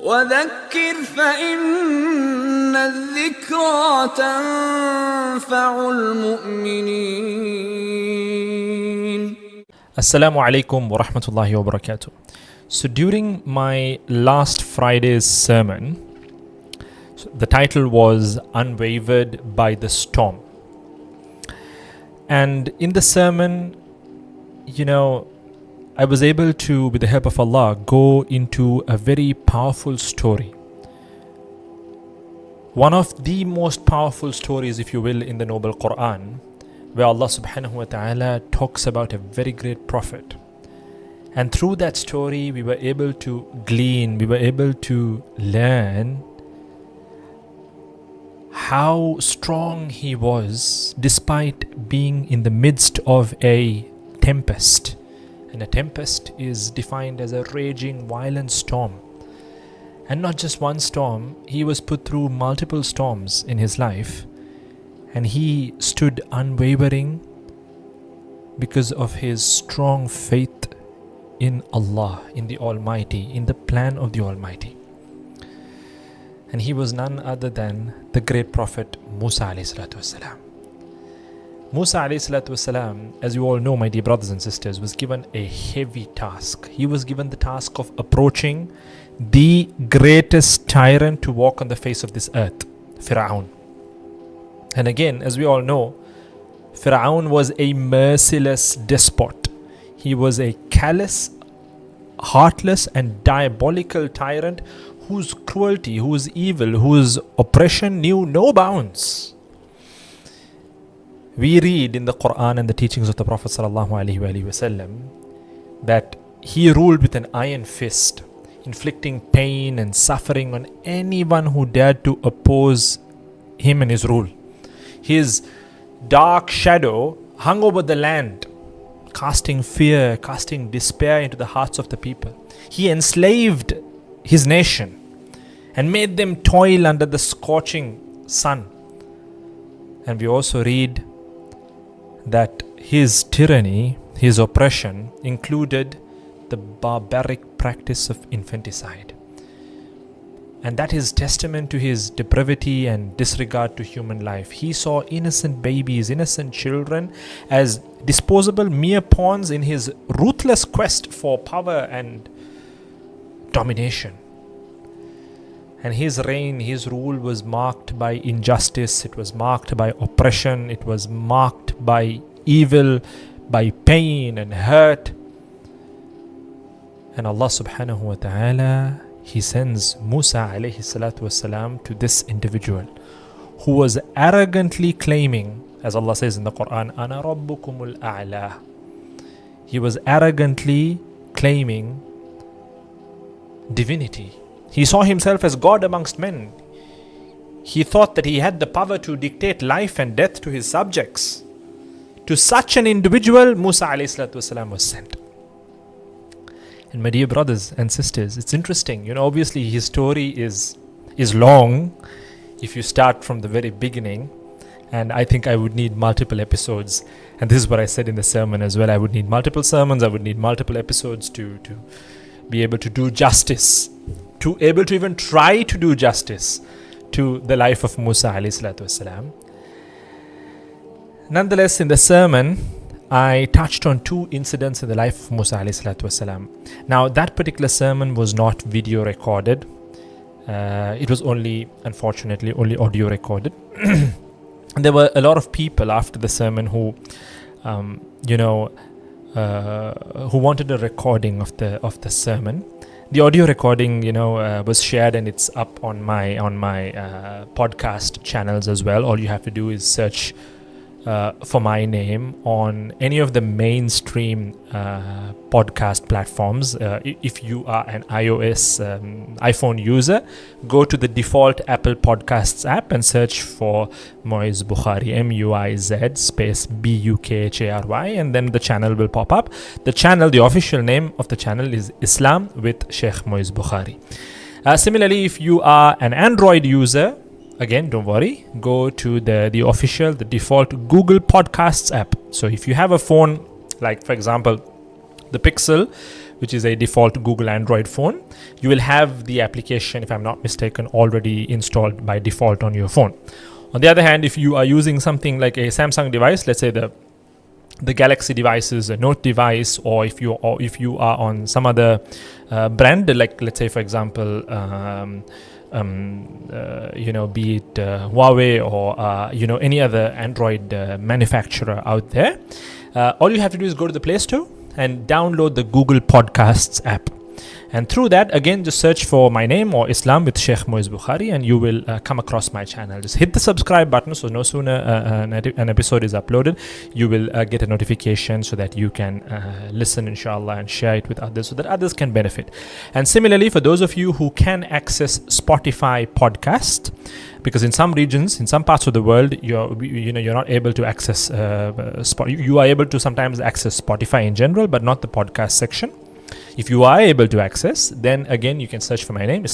وذكر فإن الذكرى تنفع المؤمنين. Assalamu alaikum wa rahmatullahi wa barakatuh. So during my last Friday's sermon, the title was Unwavered by the Storm. And in the sermon, I was able to, with the help of Allah, go into a very powerful story. One of the most powerful stories, if you will, in the Noble Qur'an, where Allah subhanahu wa ta'ala talks about a very great prophet. And through that story, we were able to glean, we were able to learn how strong he was despite being in the midst of a tempest. And a tempest is defined as a raging, violent storm. And not just one storm, he was put through multiple storms in his life. And he stood unwavering because of his strong faith in Allah, in the Almighty, in the plan of the Almighty. And he was none other than the great prophet Musa alayhi salatu wasalam. Musa alayhi salatu wasalam, as you all know, my dear brothers and sisters, was given a heavy task. He was given the task of approaching the greatest tyrant to walk on the face of this earth, Fir'aun. And again, as we all know, Fir'aun was a merciless despot. He was a callous, heartless and diabolical tyrant whose cruelty, whose evil, whose oppression knew no bounds. We read in the Qur'an and the teachings of the Prophet ﷺ that he ruled with an iron fist, inflicting pain and suffering on anyone who dared to oppose him and his rule. His dark shadow hung over the land, casting fear, casting despair into the hearts of the people. He enslaved his nation and made them toil under the scorching sun. And we also read that his tyranny, his oppression, included the barbaric practice of infanticide. And that is testament to his depravity and disregard to human life. He saw innocent babies, innocent children as disposable mere pawns in his ruthless quest for power and domination. And his reign, his rule was marked by injustice, it was marked by oppression, it was marked by evil, by pain and hurt. And Allah subhanahu wa ta'ala, He sends Musa alayhi salatu wasalam to this individual who was arrogantly claiming, as Allah says in the Qur'an, Ana rabbukumul a'la. He was arrogantly claiming divinity. He saw himself as God amongst men. He thought that he had the power to dictate life and death to his subjects. To such an individual, Musa alayhi salatu wasalam was sent. And my dear brothers and sisters, it's interesting. Obviously his story is long if you start from the very beginning. And I think I would need multiple episodes. And this is what I said in the sermon as well. I would need multiple sermons. I would need multiple episodes to be able to do justice, to able to even try to do justice to the life of Musa alayhi salatu wasalam. Nonetheless, in the sermon, I touched on two incidents in the life of Musa alayhi salatu wasalam. Now, that particular sermon was not video recorded. It was unfortunately, only audio recorded. And there were a lot of people after the sermon who wanted a recording of the sermon. The audio recording, was shared and it's up on my podcast channels as well. All you have to do is search for my name on any of the mainstream podcast platforms. If you are an iPhone user, go to the default Apple Podcasts app and search for Muiz Bukhary, MUIZ space BUKHARY, and then the channel will pop up. The official name of the channel is Islam with Sheikh Muiz Bukhary. Similarly, if you are an Android user, again, don't worry, go to the default Google Podcasts app. So if you have a phone, like for example, the Pixel, which is a default Google Android phone, you will have the application, if I'm not mistaken, already installed by default on your phone. On the other hand, if you are using something like a Samsung device, let's say the Galaxy devices, a Note device, or if you are on some other brand, like let's say for example, be it Huawei or any other Android manufacturer out there, all you have to do is go to the Play Store and download the Google Podcasts app. And through that, again, just search for my name or Islam with Sheikh Muiz Bukhary, and you will come across my channel. Just hit the subscribe button, so no sooner an episode is uploaded, you will get a notification so that you can listen, inshallah, and share it with others so that others can benefit. And similarly, for those of you who can access Spotify podcast, because in some regions, in some parts of the world, you're not able to access you are able to sometimes access Spotify in general, but not the podcast section. If you are able to access, then again you can search for my name,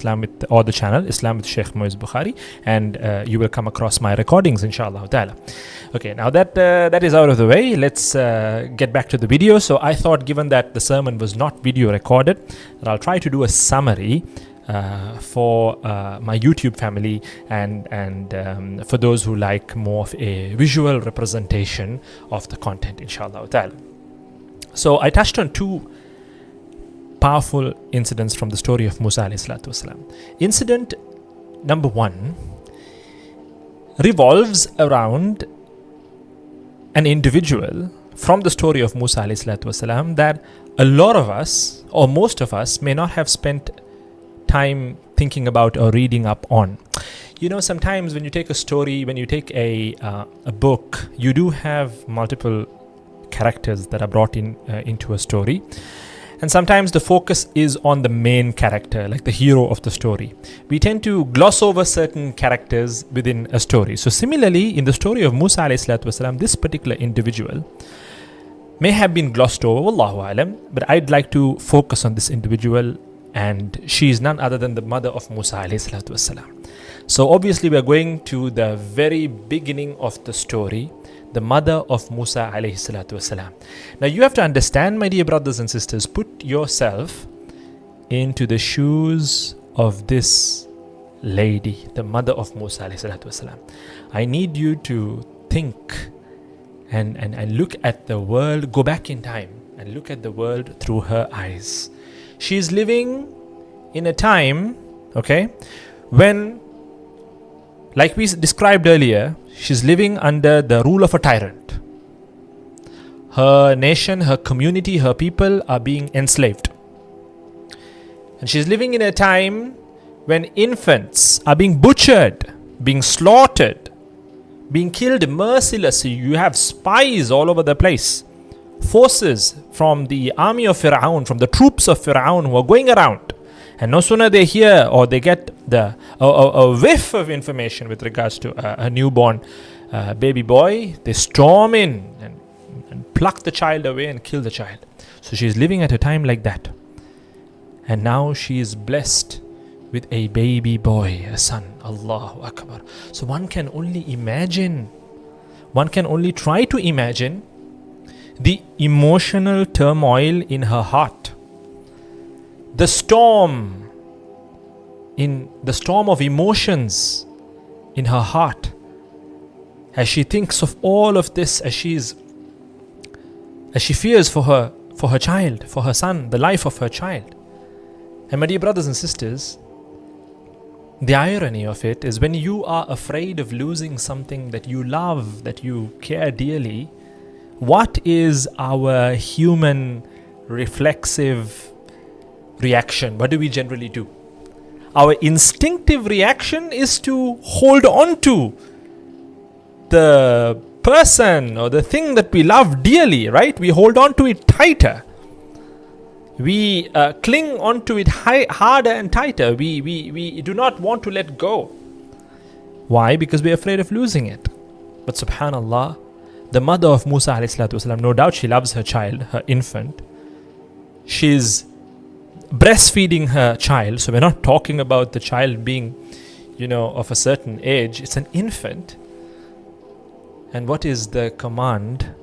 or the channel Islam with Sheikh Muiz Bukhary, and you will come across my recordings, inshallah ta'ala. Okay, now that is out of the way, let's get back to the video. So I thought, given that the sermon was not video recorded, that I'll try to do a summary for my YouTube family and for those who like more of a visual representation of the content, inshallah ta'ala. So I touched on two powerful incidents from the story of Musa alayhi salatu wasalam. Incident number 1 revolves around an individual from the story of Musa alayhi salatu wasalam that a lot of us, or most of us, may not have spent time thinking about or reading up on. Sometimes when you take a story, when you take a book, you do have multiple characters that are brought into a story. And sometimes the focus is on the main character, like the hero of the story. We tend to gloss over certain characters within a story. So similarly, in the story of Musa alayhi salatu wasalam, this particular individual may have been glossed over, wallahu alam, but I'd like to focus on this individual, and she is none other than the mother of Musa alayhi salatu wasalam. So obviously we are going to the very beginning of the story, the mother of Musa alayhi salatu wasalam. Now you have to understand, my dear brothers and sisters, put yourself into the shoes of this lady, the mother of Musa alayhi salatu wasalam. I need you to think and look at the world, go back in time and look at the world through her eyes. She is living in a time, when, like we described earlier, she's living under the rule of a tyrant. Her nation, her community, her people are being enslaved. And she's living in a time when infants are being butchered, being slaughtered, being killed mercilessly. You have spies all over the place. Forces from the army of Fir'aun, from the troops of Fir'aun who are going around. And no sooner they hear or they get a whiff of information with regards to a newborn baby boy, they storm in and pluck the child away and kill the child. So she is living at a time like that. And now she is blessed with a baby boy, a son. Allahu Akbar. So one can only imagine, one can only try to imagine the emotional turmoil in her heart. The storm of emotions in her heart as she thinks of all of this, as she fears for her child, for her son, the life of her child. And my dear brothers and sisters, the irony of it is, when you are afraid of losing something that you love, that you care dearly, what is our human reflexive reaction? What do we generally do? Our instinctive reaction is to hold on to the person or the thing that we love dearly, right? We hold on to it tighter. We cling on to it harder and tighter. We do not want to let go. Why? Because we're afraid of losing it. But subhanallah, the mother of Musa alayhi salatu wasalam, no doubt she loves her child, her infant. She's breastfeeding her child. So we're not talking about the child being, of a certain age. It's an infant. And what is the command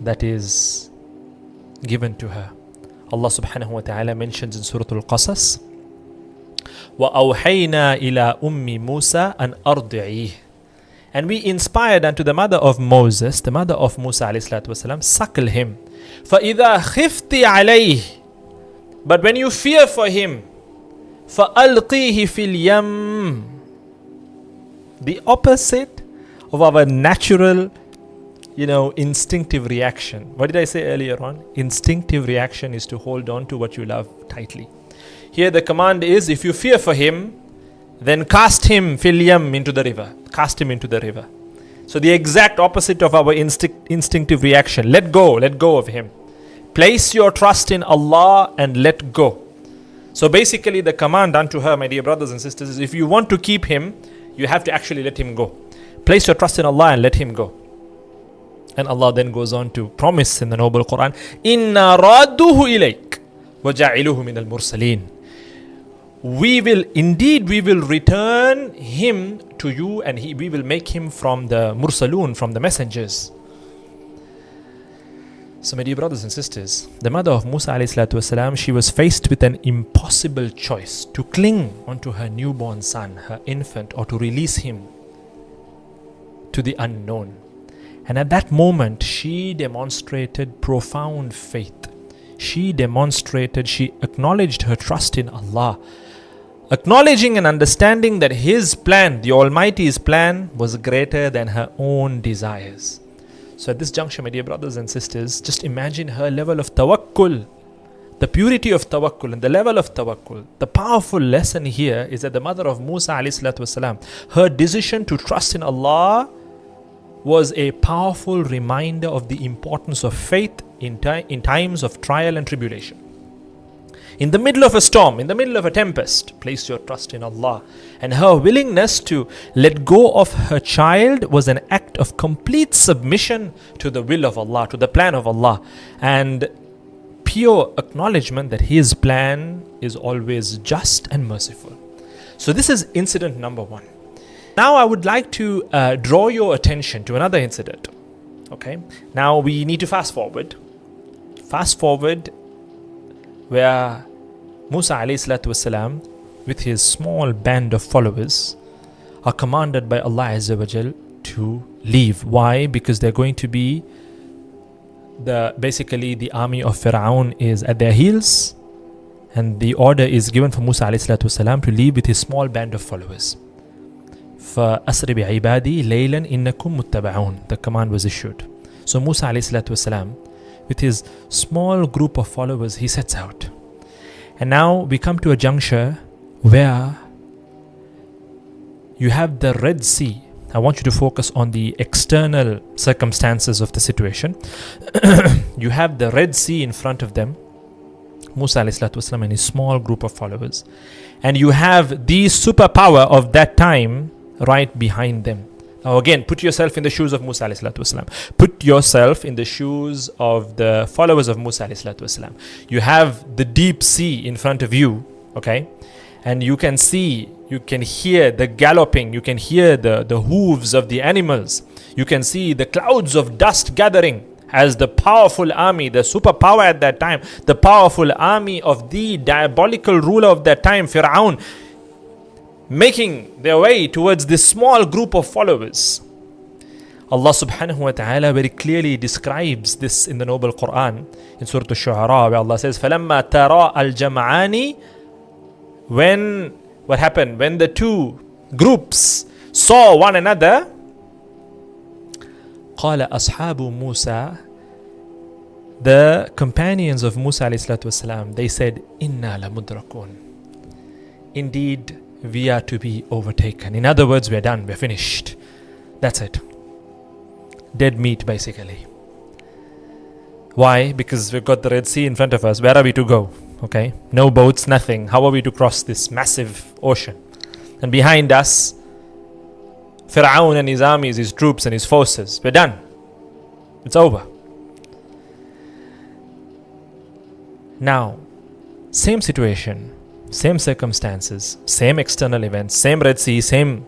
that is given to her? Allah subhanahu wa ta'ala mentions in Surah Al-Qasas, وَأَوْحَيْنَا إِلَىٰ أُمِّ مُوسَىٰ أَنْ أَرْضِعِيهِ. And we inspired unto the mother of Moses, the mother of Musa alayhi salatu wasalam, suckle him. فَإِذَا خِفْتِ عَلَيْهِ. But when you fear for him, فَأَلْقِيهِ فِي الْيَمِّ. The opposite of our natural, instinctive reaction. What did I say earlier on? Instinctive reaction is to hold on to what you love tightly. Here the command is, if you fear for him, then cast him fil yam, into the river. Cast him into the river. So the exact opposite of our instinctive reaction. Let go of him. Place your trust in Allah and let go. So basically the command unto her, my dear brothers and sisters, is if you want to keep him, you have to actually let him go. Place your trust in Allah and let him go. And Allah then goes on to promise in the noble Qur'an, Inna radduhu ilayk wa ja'iluhu min al-mursaleen. We will return him to you, and we will make him from the mursalun, from the messengers. So my dear brothers and sisters, the mother of Musa alayhi salatu wasalam, she was faced with an impossible choice: to cling onto her newborn son, her infant, or to release him to the unknown. And at that moment, she demonstrated profound faith. She acknowledged her trust in Allah, acknowledging and understanding that His plan, the Almighty's plan, was greater than her own desires. So at this juncture, my dear brothers and sisters, just imagine her level of tawakkul, the purity of tawakkul and the level of tawakkul. The powerful lesson here is that the mother of Musa alayhi salatu wasalam, her decision to trust in Allah was a powerful reminder of the importance of faith in times of trial and tribulation. In the middle of a storm, in the middle of a tempest, place your trust in Allah. And her willingness to let go of her child was an act of complete submission to the will of Allah, to the plan of Allah, and pure acknowledgement that His plan is always just and merciful. So this is incident number 1. Now I would like to draw your attention to another incident. Okay, now we need to fast forward where Musa alayhi salatu wasalam, with his small band of followers, are commanded by Allah Azza wa Jal to leave. Why? Because they're going to be basically the army of Fir'aun is at their heels, and the order is given for Musa alayhi salatu wasalam to leave with his small band of followers. فَأَسْرِ بِعِبَادِي لَيْلًا إِنَّكُمْ مُتَّبَعُونَ. The command was issued. So Musa alayhi salatu wasalam, with his small group of followers, he sets out. And now we come to a juncture where you have the Red Sea. I want you to focus on the external circumstances of the situation. You have the Red Sea in front of them, Musa alayhi salatu wasalam and his small group of followers. And you have the superpower of that time right behind them. Now again, put yourself in the shoes of Musa alayhi salatu wasalam. Put yourself in the shoes of the followers of Musa alayhi salatu wasalam. You have the deep sea in front of you, okay? And you can see, you can hear the galloping, you can hear the hooves of the animals. You can see the clouds of dust gathering as the powerful army, the superpower at that time, the powerful army of the diabolical ruler of that time, Fir'aun, making their way towards this small group of followers. Allah subhanahu wa ta'ala very clearly describes this in the noble Qur'an in Surah Al-Shu'ara, where Allah says, فَلَمَّا تَرَى الْجَمْعَانِ. What happened? When the two groups saw one another, قَالَ أَصْحَابُ مُوسَى. The companions of Musa alayhi salatu wasalam, they said, إِنَّا لَمُدْرَكُونَ. Indeed, we are to be overtaken. In other words, we're done, we're finished. That's it. Dead meat, basically. Why? Because we've got the Red Sea in front of us. Where are we to go? Okay, no boats, nothing. How are we to cross this massive ocean? And behind us, Fir'aun and his armies, his troops and his forces. We're done. It's over. Now, same situation, same circumstances, same external events, same Red Sea, same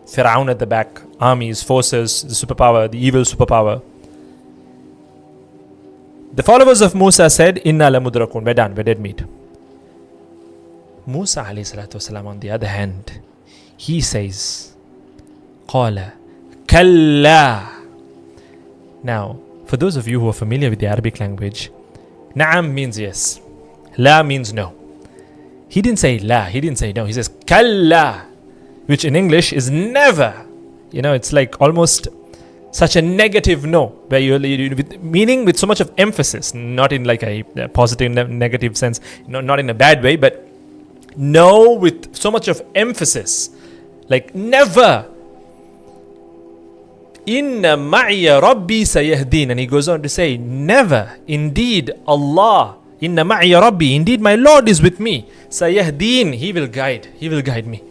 Fir'aun at the back, armies, forces, the superpower, the evil superpower. The followers of Musa said, Inna la mudrakun, we're done, we're dead meat. Musa alayhi salatu wasalam, on the other hand, he says, Qala kalla. Now, for those of you who are familiar with the Arabic language, Na'am means yes, La means no. He didn't say La, he didn't say no, he says kalla, which in English is never. It's like almost such a negative no, where meaning with so much of emphasis, not in like a positive, negative sense, not in a bad way, but no with so much of emphasis, like never. Inna ma'iya rabbi sayahdin, and he goes on to say, never, indeed Allah, inna ma'iya rabbi, indeed my Lord is with me, sayahdin, he will guide me.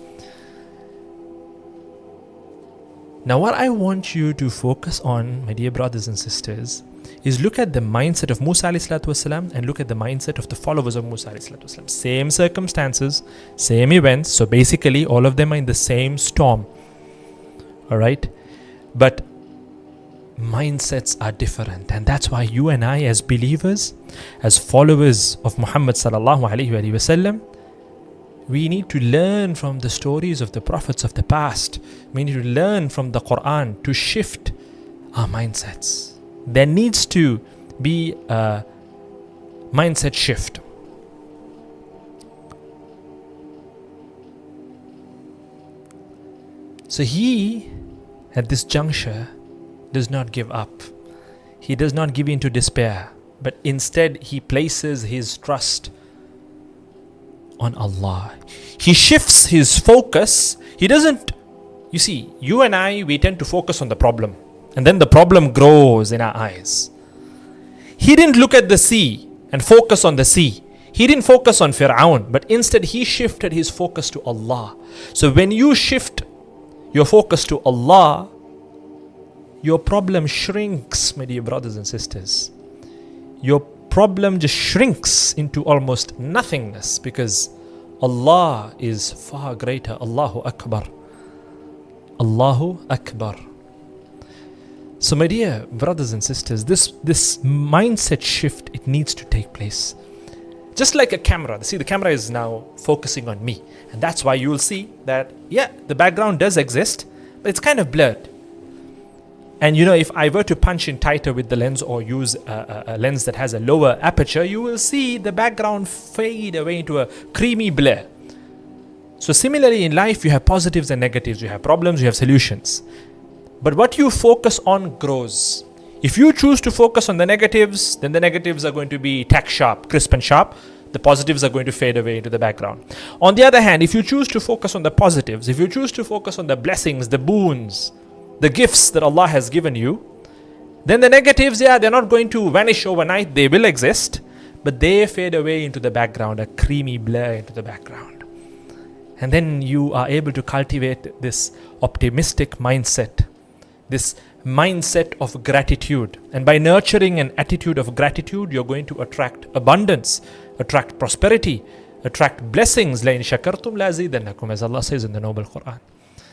Now what I want you to focus on, my dear brothers and sisters, is look at the mindset of Musa alayhi salatu wasalam and look at the mindset of the followers of Musa alayhi salatu wasalam. Same circumstances, same events, so basically all of them are in the same storm. Alright? But mindsets are different, and that's why you and I as believers, as followers of Muhammad sallallahu alaihi wasallam, we need to learn from the stories of the prophets of the past. We need to learn from the Qur'an to shift our mindsets. There needs to be a mindset shift. So he, at this juncture, does not give up. He does not give in to despair, but instead he places his trust on Allah. He shifts his focus. He doesn't, you see, you and I, we tend to focus on the problem, and then the problem grows in our eyes. He didn't look at the sea and focus on the sea. He didn't focus on Fir'aun, but instead he shifted his focus to Allah. So when you shift your focus to Allah, your problem shrinks, my dear brothers and sisters. Your problem just shrinks into almost nothingness, because Allah is far greater. Allahu Akbar. Allahu Akbar. So my dear brothers and sisters, this mindset shift, it needs to take place. Just like a camera. See, the camera is now focusing on me, and that's why you will see that, yeah, the background does exist, but it's kind of blurred. And if I were to punch in tighter with the lens or use a lens that has a lower aperture, you will see the background fade away into a creamy blur. So similarly in life, you have positives and negatives, you have problems, you have solutions. But what you focus on grows. If you choose to focus on the negatives, then the negatives are going to be tack sharp, crisp and sharp. The positives are going to fade away into the background. On the other hand, if you choose to focus on the positives, if you choose to focus on the blessings, the boons, the gifts that Allah has given you, then the negatives, they're not going to vanish overnight. They will exist, but they fade away into the background, a creamy blur into the background. And then you are able to cultivate this optimistic mindset, this mindset of gratitude. And by nurturing an attitude of gratitude, you're going to attract abundance, attract prosperity, attract blessings. لَإِن شَكَرْتُمْ لَأَزِيدَنَّكُمْ, as Allah says in the Noble Qur'an.